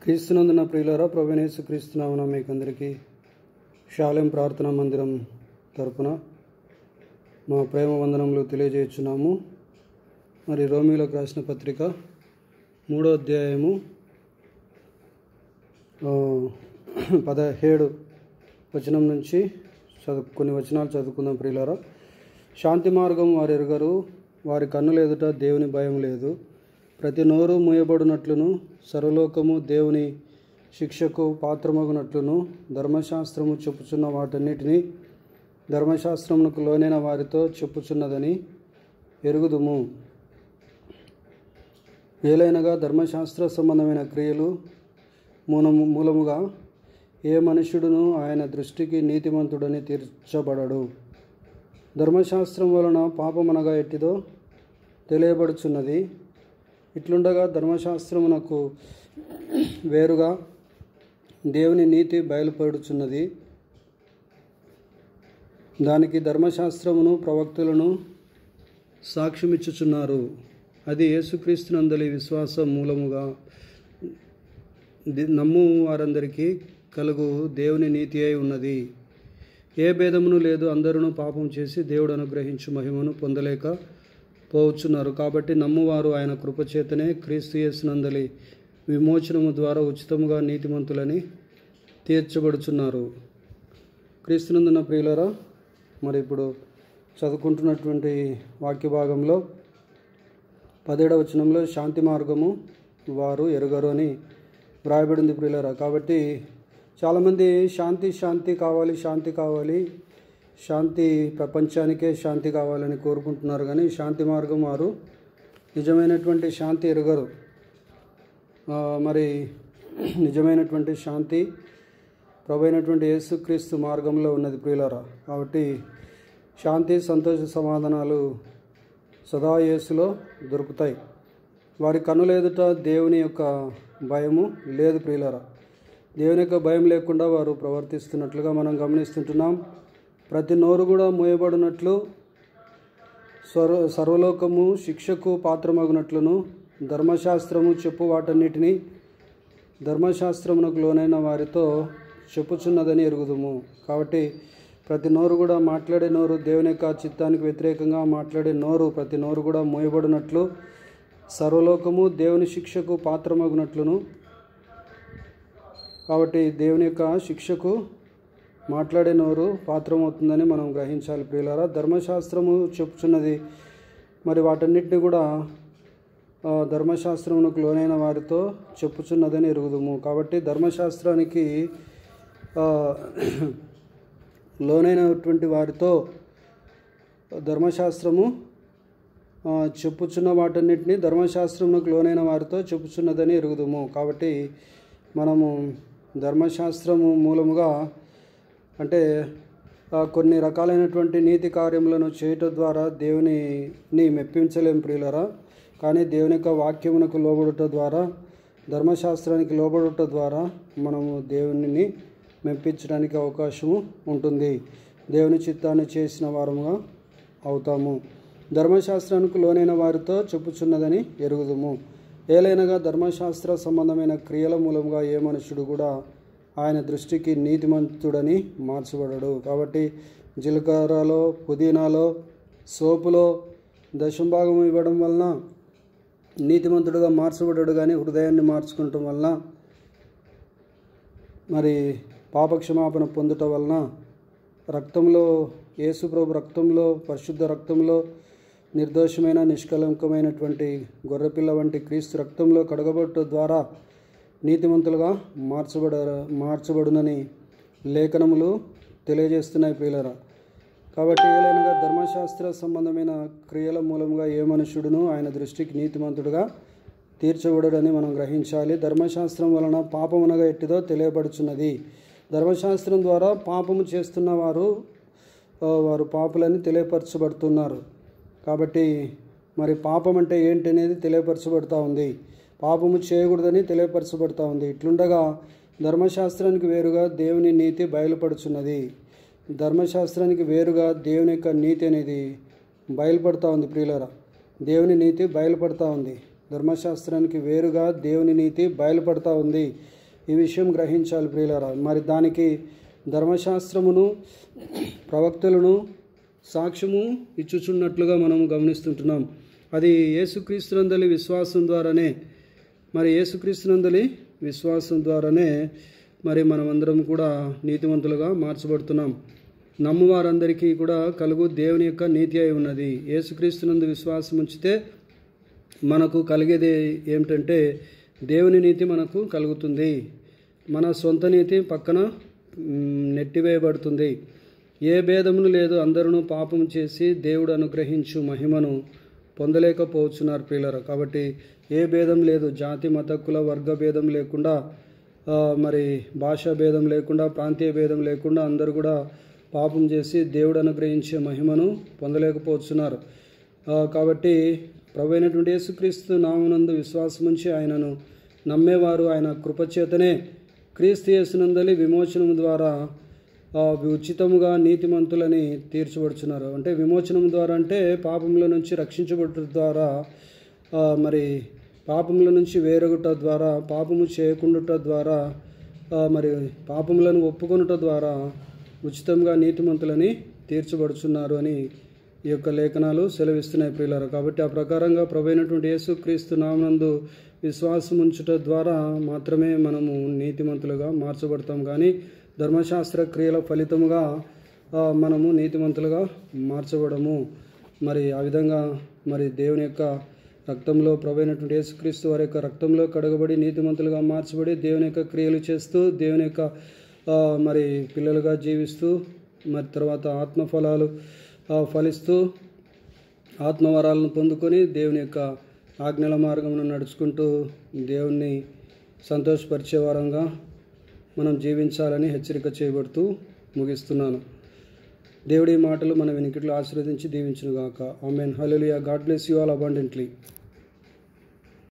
క్రీస్తునందున ప్రియులారా, ప్రభువైన యేసుక్రీస్తు నామమున మీకు అందరికీ షాలేం ప్రార్థనా మందిరం తరపున మా ప్రేమ వందనములు తెలియజేస్తున్నాము. మరి రోమీయులకు రాసిన పత్రిక 3వ అధ్యాయము 17 వచనం నుంచి కొన్ని వచనాలు చదువుకుందాం. ప్రియులారా, శాంతి మార్గం వారు ఎరుగరు, వారి కన్నుల ఎదుట దేవుని భయం లేదు. ప్రతి నోరు మూయబడినట్లును, సర్వలోకము దేవుని శిక్షకు పాత్రమగునట్లును ధర్మశాస్త్రము చెప్పుచున్న వాటన్నిటినీ ధర్మశాస్త్రమునకు లోనైన వారితో చెప్పుచున్నదని ఎరుగుదుము. ఏలైనగా ధర్మశాస్త్ర సంబంధమైన క్రియలు మూలముగా ఏ మనుష్యుడును ఆయన దృష్టికి నీతిమంతుడని తీర్చబడడు. ధర్మశాస్త్రం వలన పాపమనగా ఎట్టిదో తెలియబడుచున్నది. ఇట్లుండగా ధర్మశాస్త్రమునకు వేరుగా దేవుని నీతి బయలుపడుచున్నది. దానికి ధర్మశాస్త్రమును ప్రవక్తలను సాక్ష్యమిచ్చుచున్నారు. అది యేసుక్రీస్తునందలి విశ్వాసం మూలముగా నమ్ము వారందరికీ కలుగు దేవుని నీతి అయి ఉన్నది. ఏ భేదమును లేదు, అందరూ పాపం చేసి దేవుడు అనుగ్రహించు మహిమను పొందలేక పోవచ్చున్నారు. కాబట్టి నమ్మువారు ఆయన కృపచేతనే క్రీస్తు యేసునందలి విమోచనము ద్వారా ఉచితముగా నీతిమంతులని తీర్చబడుచున్నారు. క్రీస్తునందున ప్రియులారా, మరి ఇప్పుడు చదువుకుంటున్నటువంటి వాక్య భాగంలో 17వ వచనంలో శాంతి మార్గము వారు ఎరుగరు అని వ్రాయబడింది. ప్రియులారా, కాబట్టి చాలామంది శాంతి కావాలి, శాంతి ప్రపంచానికే శాంతి కావాలని కోరుకుంటున్నారు. కానీ శాంతి మార్గం వారు నిజమైనటువంటి శాంతి ఎరుగరు. మరి నిజమైనటువంటి శాంతి ప్రభువైనటువంటి యేసుక్రీస్తు మార్గంలో ఉన్నది. ప్రియులారా, కాబట్టి శాంతి, సంతోష, సమాధానాలు సదా యేసులో దొరుకుతాయి. వారి కన్నుల ఎదుట దేవుని యొక్క భయము లేదు. ప్రియులారా, దేవుని యొక్క భయం లేకుండా వారు ప్రవర్తిస్తున్నట్లుగా మనం గమనిస్తుంటున్నాం. ప్రతి నోరు కూడా మూయబడినట్లు, సర్వలోకము శిక్షకు పాత్రమగునట్లును ధర్మశాస్త్రము చెప్పు వాటన్నిటినీ ధర్మశాస్త్రమునకు లోనైన వారితో చెప్పుచున్నదని ఎరుగుదుము. కాబట్టి ప్రతి నోరు కూడా మాట్లాడే నోరు, దేవుని యొక్క చిత్తానికి వ్యతిరేకంగా మాట్లాడే నోరు, ప్రతి నోరు కూడా మూయబడినట్లు, సర్వలోకము దేవుని శిక్షకు పాత్రమగునట్లును. కాబట్టి దేవుని యొక్క శిక్షకు మాట్లాడే నోరు పాత్రమవుతుందని మనం గ్రహించాలి. ప్రియులారా, ధర్మశాస్త్రము చెప్పుచున్నది. మరి వాటన్నిటిని కూడా ధర్మశాస్త్రమునకు లోనైన వారితో చెప్పుచున్నదని ఎరుగుదుము. కాబట్టి ధర్మశాస్త్రానికి లోనైనటువంటి వారితో ధర్మశాస్త్రము చెప్పుచున్న వాటన్నిటిని ధర్మశాస్త్రమునకు లోనైన వారితో చెప్పుచున్నదని ఎరుగుదుము. కాబట్టి మనము ధర్మశాస్త్రము మూలముగా అంటే కొన్ని రకాలైనటువంటి నీతి కార్యములను చేయటం ద్వారా దేవునిని మెప్పించలేం. ప్రియులరా, కానీ దేవుని యొక్క వాక్యమునకు లోబడుట ద్వారా, ధర్మశాస్త్రానికి లోబడుట ద్వారా మనము దేవునిని మెప్పించడానికి అవకాశము ఉంటుంది. దేవుని చిత్తాన్ని చేసిన వారముగా అవుతాము. ధర్మశాస్త్రానికి లోనైన వారితో చెప్పుచున్నదని ఎరుగుదుము. ఏలైనగా ధర్మశాస్త్ర సంబంధమైన క్రియల మూలముగా ఏ మనుషుడు కూడా ఆయన దృష్టికి నీతిమంతుడని మార్చబడడు. కాబట్టి జీలకర్రలో, పుదీనాలో, సోపులో దశంభాగం ఇవ్వడం వలన నీతిమంతుడుగా మార్చబడ్డాడు. కానీ హృదయాన్ని మార్చుకోవటం వలన, మరి పాపక్షమాపణ పొందటం వలన, రక్తంలో, యేసుప్రభు రక్తంలో, పరిశుద్ధ రక్తంలో, నిర్దోషమైన నిష్కలంకమైనటువంటి గొర్రెపిల్ల వంటి క్రీస్తు రక్తంలో కడగబడటం ద్వారా నీతిమంతులుగా మార్చబడునని లేఖనములు తెలియజేస్తున్నాయి. ప్రియులరా, కాబట్టి ఏలైనగా ధర్మశాస్త్ర సంబంధమైన క్రియల మూలంగా ఏ మనుష్యుడును ఆయన దృష్టికి నీతిమంతుడుగా తీర్చబడడని మనం గ్రహించాలి. ధర్మశాస్త్రం వలన పాపమనగా ఎట్టిదో తెలియబడుచున్నది. ధర్మశాస్త్రం ద్వారా పాపము చేస్తున్న వారు పాపులని తెలియపరచబడుతున్నారు. కాబట్టి మరి పాపం అంటే ఏంటి అనేది తెలియపరచబడుతూ ఉంది. పాపము చేయకూడదని తెలియపరచబడుతూ ఉంది. ఇట్లుండగా ధర్మశాస్త్రానికి వేరుగా దేవుని నీతి బయలుపడుచున్నది. ధర్మశాస్త్రానికి వేరుగా దేవుని యొక్క నీతి అనేది బయలుపడుతూ ఉంది. ప్రియులారా, దేవుని నీతి బయలుపడుతూ ఉంది. ధర్మశాస్త్రానికి వేరుగా దేవుని నీతి బయలుపడతా ఉంది. ఈ విషయం గ్రహించాలి ప్రియులారా. మరి దానికి ధర్మశాస్త్రమును ప్రవక్తలను సాక్ష్యము ఇచ్చుచున్నట్లుగా మనం గమనిస్తుంటున్నాం. అది యేసుక్రీస్తునందలి విశ్వాసం ద్వారానే, మరి యేసుక్రీస్తునందలి విశ్వాసం ద్వారానే మరి మనమందరం కూడా నీతిమంతులుగా మార్చబడుతున్నాం. నమ్మువారందరికీ కూడా కలుగు దేవుని యొక్క నీతి అయి ఉన్నది. యేసుక్రీస్తునందు విశ్వాసం ఉంచితే మనకు కలిగేది ఏమిటంటే దేవుని నీతి మనకు కలుగుతుంది. మన సొంత నీతి పక్కన నెట్టివేయబడుతుంది. ఏ భేదమును లేదు, అందరూ పాపం చేసి దేవుడు అనుగ్రహించు మహిమను పొందలేకపోతున్నారు ప్రియులారా. కాబట్టి ఏ భేదం లేదు, జాతి మత కుల వర్గ భేదం లేకుండా, మరి భాషా భేదం లేకుండా, ప్రాంతీయ భేదం లేకుండా అందరూ కూడా పాపం చేసి దేవుడు అనుగ్రహించే మహిమను పొందలేకపోతున్నారు. కాబట్టి ప్రభువైనటువంటి యేసుక్రీస్తు నామమునందు విశ్వాసం ఉంచి ఆయనను నమ్మేవారు ఆయన కృపచేతనే క్రీస్తు యేసునందలి విమోచనము ద్వారా ఉచితముగా నీతిమంతులని తీర్చబడుచున్నారు. అంటే విమోచనం ద్వారా అంటే పాపముల నుంచి రక్షించబడుట ద్వారా, మరి పాపముల నుంచి వేరొగట ద్వారా, పాపము చేయకుండుట ద్వారా, మరి పాపములను ఒప్పుకొనుట ద్వారా ఉచితంగా నీతిమంతులని తీర్చబడుచున్నారు అని ఈ యొక్క లేఖనాలు సెలవిస్తున్నాయి ప్రియులారా. కాబట్టి ఆ ప్రకారంగా ప్రభువైనటువంటి యేసుక్రీస్తు నామమునందు విశ్వాసం ఉంచుట ద్వారా మాత్రమే మనము నీతిమంతులుగా మార్చబడతాం. కానీ ధర్మశాస్త్ర క్రియల ఫలితముగా మనము నీతిమంతులుగా మార్చబడము. మరి ఆ విధంగా మరి దేవుని యొక్క రక్తంలో, ప్రభువైనటువంటి యేసుక్రీస్తు వారి యొక్క రక్తంలో కడగబడి నీతిమంతులుగా మార్చబడి దేవుని యొక్క క్రియలు చేస్తూ, దేవుని యొక్క మరి పిల్లలుగా జీవిస్తూ, మరి తర్వాత ఆత్మఫలాలు ఫలిస్తూ, ఆత్మవరాలను పొందుకొని దేవుని యొక్క ఆజ్ఞల మార్గమును నడుచుకుంటూ దేవుణ్ణి సంతోషపరిచే వారంగా మనం జీవించాలని హెచ్చరిక చేయబడుతూ ముగిస్తున్నాను. దేవుడి మాటలు మన వినికిడిలో ఆశీర్వదించి దీవించునుగాక. ఆమేన్. హల్లెలూయా. God bless you all abundantly.